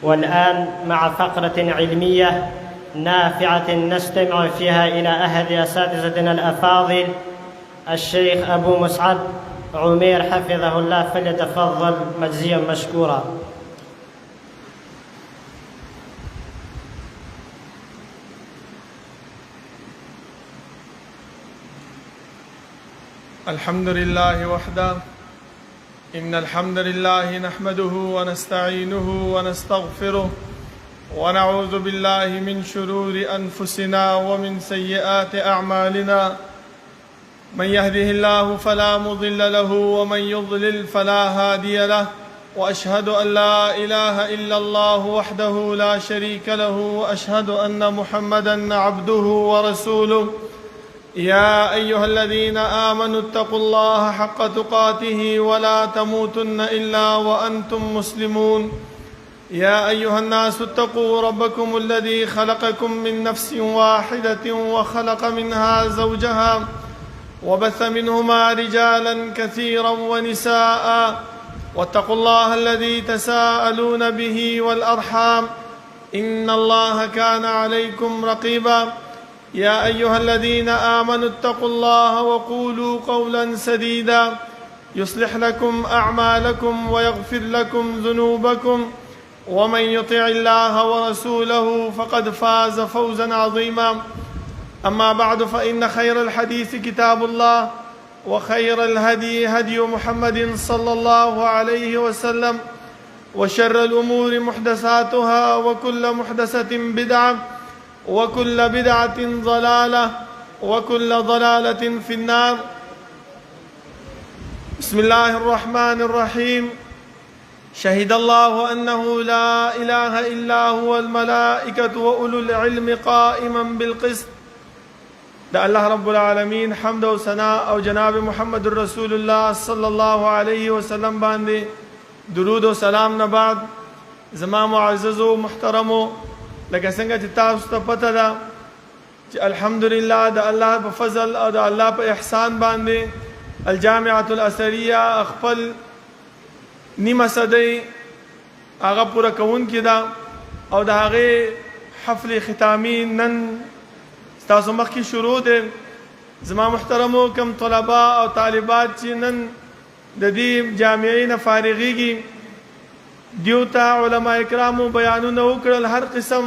والآن مع فقرة علمية نافعة نستمع فيها إلى أحد أساتذتنا الأفاضل الشيخ أبو مسعد عمير حفظه الله، فليتفضل مجزيا مشكورا. الحمد لله وحده، إن الحمد لله نحمده ونستعينه ونستغفره ونعوذ بالله من شرور أنفسنا ومن سيئات أعمالنا، من يهده الله فلا مضل له ومن يضلل فلا هادي له، وأشهد أن لا إله إلا الله وحده لا شريك له، وأشهد أن محمدًا عبده ورسوله. يا أيها الذين آمنوا اتقوا الله حق تقاته ولا تموتن إلا وأنتم مسلمون. يا أيها الناس اتقوا ربكم الذي خلقكم من نفس واحدة وخلق منها زوجها وبث منهما رجالا كثيرا ونساء، واتقوا الله الذي تساءلون به والأرحام، إن الله كان عليكم رقيبا. يا أيها الذين آمنوا اتقوا الله وقولوا قولا سديدا يصلح لكم أعمالكم ويغفر لكم ذنوبكم، ومن يطع الله ورسوله فقد فاز فوزا عظيما. أما بعد، فإن خير الحديث كتاب الله، وخير الهدي هدي محمد صلى الله عليه وسلم، وشر الأمور محدثاتها، وكل محدثة بدعة، وكل بدعة ضلالة، وكل ضلالة في النار. بسم الله الرحمن الرحيم. شهد الله أنه لا إله إلا هو الملائكة وأولو العلم قائما بالقسط. دا الله رب العالمین حمد و ثنا او جناب محمد رسول الله صلی الله علیه وسلم باندې درود و سلام نه بعد، زما معزز و محترمو، لکه څنګه چې تاسو ته پته ده چې الحمدلله د الله په فضل او د الله په احسان باندې الجامعة الأثریه خپل نیمه صدۍ هغه پوره کوونکې ده، او د هغې حفل ختامي نن تاسو مخکې شروع دی. زما محترمو کم طلبا او طالبات چې نن د دې جامعې نه فارغېږي، دیو ته علما کرامو بیانونه وکړل، هر قسم،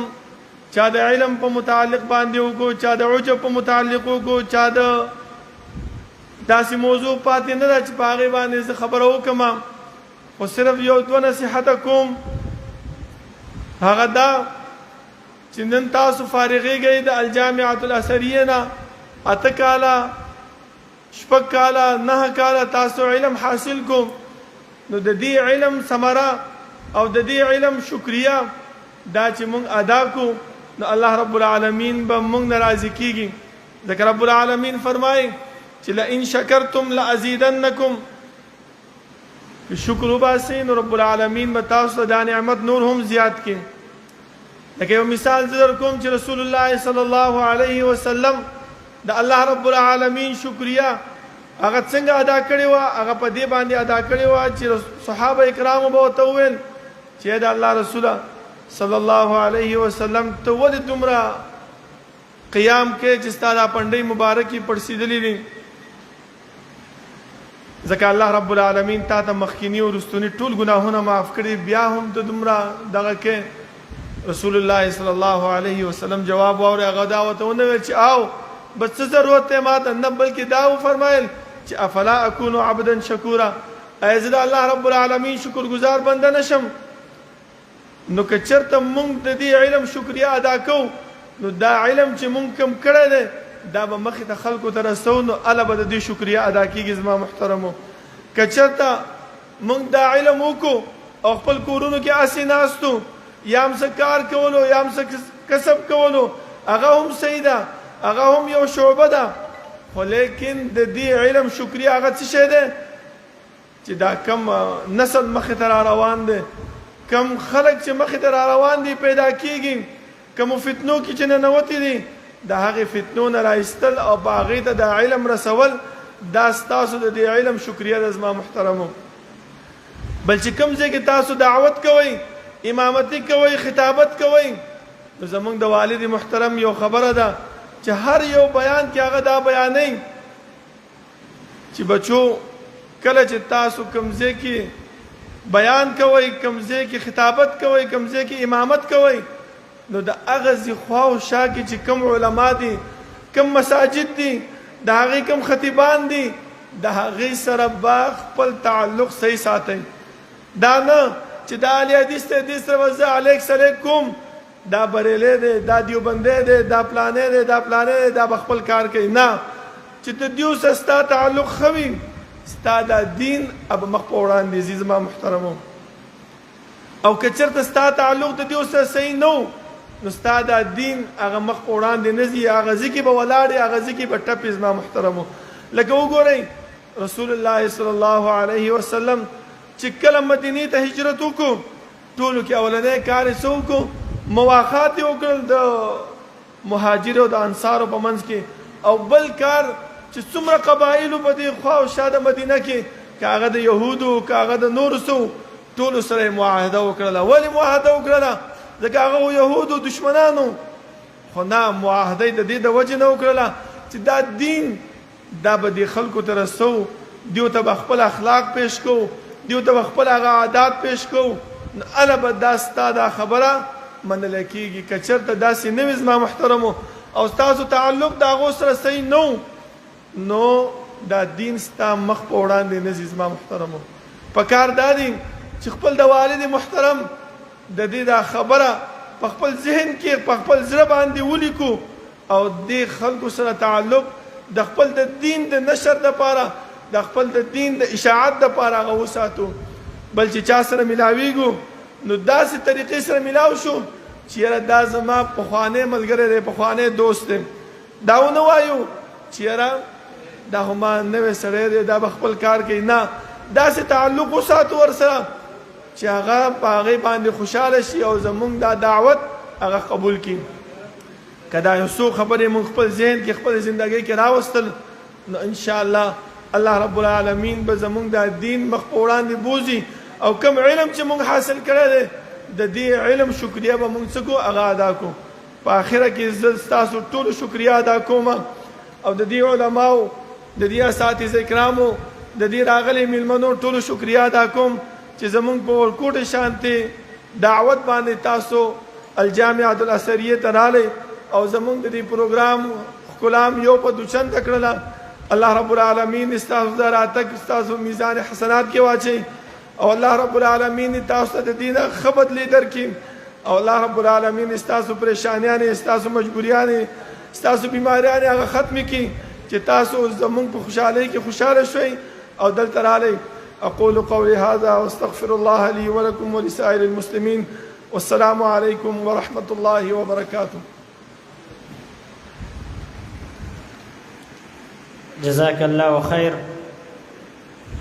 چا د علم په متعلق باندې وکړو، چا د عجب په متعلق وکړو، چا د داسې موضوع پاتې نه ده چې په هغې باندې زه خبره وکړم، خو صرف یو دوه نصیحته کوم. هغه دا چې نن تاسو فارغېږئ د الجامعة الأثریه نه، 8 کاله 6 کاله 9 کاله تاسو علم حاصل کو، نو د دې علم ثمره او د دې علم شکریه دا چې مونږ ادا کو، نو الله رب العالمین به مونږ نه راضي کیږي. ځکه رب العالمین فرمایي چې لئن شکرتم لازیدنکم، شکر وباسئ نو رب العالمین به تاسو ته دا نعمت نور هم زیات کړي. لکه یو مثال در کوم چې رسول الله صلی الله علیه وسلم د الله رب العالمین شکریه هغه څنګه ادا کړې وه، هغه په دې باندې ادا کړې وه چې صحابه کرامو به ورته وویل چې د الله رسوله صلی الله علیه وسلم ته ولې دومره قیام کې چې ستا دا پنډۍ مبارکې پړسېدلې دي، ځکه الله رب العالمین تا ته مخکیني او رستوني ټول ګناهونه معاف کړي، بیا هم ته دومره دغه کې. رسول الله صلی الله علیه وسلم جواب واوري، هغه دا ورته ونه ویل چې آو بس څه ضرورت دی ما ته، نه بلکې دا وفرمایل چې افلا اکونو عبدا شکورا، ایا زه د الله رب العالمین شکر گزار بنده نشم؟ نو که چېرته مونږ د دې علم شکریه ادا کوو، نو دا علم چې مونږ کم کړی دی دا به مخې ته خلکو ته رسو، نو هله به د دې شکریه ادا کېږي. زما محترمو، که چېرته مونږ دا علم وکړو او خپل کورونو کې هسې ناستو، یا هم څه کار کولو یا هم څه کسب کولو، هغه هم صحیح ده، هغه هم یو شعبه ده، خو لیکن د دې علم شکریه هغه څه شی دی چې دا کم نسل مخې ته را روان دی، کم خلک چې مخې ته را روان دي پیدا کېږي، کومو فتنو کې چې ننوتي دي، د هغې فتنو نه رایستل او په هغې ته د علم رسول، دا ستاسو د دې علم شکریه ده. زما محترمو، بل چې کوم ځای کې تاسو دعوت کوئ، امامتی کوي خطابت کوي نو زمونږ د والد محترم یو خبره ده چې هر یو بیان کې هغه دا بیانې چې بچو کله چې تاسو کمزې کې بیان کوي کمزې کې خطابت کوي کمزې کې امامت کوي نو د هغه خوا او شا کې چې کم علما دي کم مساجد دي د هغې کم خطیبان دي د هغې سره با خپل تعلق صحیح ساتئ دا نه چې دا اهل حدیث ته دې سره به زه علیک سلیک کوم دا بریلی دی دا دیوبندی دی دا پلانی دی دا پلانی دی دا به خپل کار کوي نه چې د دیو سره ستا تعلق ښه وي ستا دا دین اب مخ په وړاندې ځي زما محترمو او که چېرته ستا تعلق د دیو سره صحیح نه و نو ستا دا دین هغه مخ په وړاندې نه ځي هغه ځي کې به ولاړې هغه ځي کې به ټپې زما محترمو لکه وګورئ رسول الله صلی الله علیه وسلم چې کله مدینې ته هجرت وکړو ټولو کې اولنی کار یې څه وکړو مواخات یې وکړل د مهاجرو د انصارو په منځ کې او بل کار چې څومره قبایلو په دې خوا او شا د مدینه کې که هغه د یهودو که هغه د نورو څه ټولو سره یې معاهده وکړله ولې معاهده وکړله ځکه هغه یهودو دشمنانو خو نه معاهده یې د دې د وجې نه وکړله چې دا دین دا به دې خلکو ته رسو دیو ته به خپل اخلاق پیش کوو دیو ته به خپل هغه عادات پیش کوو نو هله به دا ستا دا خبره منلی کېږي که چېرته داسې نه وي زما محترمو او ستاسو تعلق د هغو سره صحیح نه نو دا دین ستا مخ په وړاندې نه ځي زما محترمو پکار دا دی چې خپل د والد محترم د دې دا خبره په خپل ذهن کې په خپل زړه باندې ولیکو او دې خلکو سره تعلق د خپل د دین د نشر دپاره د خپل د دین د اشاعت دپاره هغه وساتو بل چې چا سره ملاویږو نو داسې طریقې سره ملاو شو چې یاره دا زما پخوانی ملګری دی پخوانی دوست دی دا ونه وایو چې یاره دا خو ما نوی سړی دی دا به خپل کار کوي نه داسې تعلق وساتو ورسره چې هغه په هغې باندې خوشحاله شي او زمونږ دا دعوت هغه قبول کړي که دا یو څو خبرې مونږ خپل ذهن کې خپل زندګۍ کې راوستل نو انشاءالله الله رب العالمین به زمونږ دا دین مخ په وړاندې بوځي او کم علم چې مونږ حاصل کړی دی د دې علم شکریه به مونږ څه کو هغه ادا کو په آخره کې زه ستاسو ټولو شکریه ادا کوم او د دې علماو د دې اساتذه کرامو د دې راغلي میلمنو ټولو شکریه ادا کوم چې زمونږ په ورکوټ شانتې دعوت باندې تاسو الجامعة الازهریه ته راغلی او زمونږ د دې پروګرام ښکلام یو په دوچند کړله الله رب العالمین ستاسو د راتګ ستاسو میزان حسنات کې واچوي او الله رب العالمین تاسو ته د دې نه ښه بدلې درکړي او الله رب العالمین ستاسو پریشانیانې ستاسو مجبوریانې ستاسو بیماریانې هغه ختمې کړي چې تاسو زمونږ په خوشحالۍ کې خوشحاله شوئ او دلته راغلی اقول قولي هذا واستغفر الله لي ولكم ولسائر المسلمين والسلام عليكم ورحمة الله وبركاته. جزاك الله خير.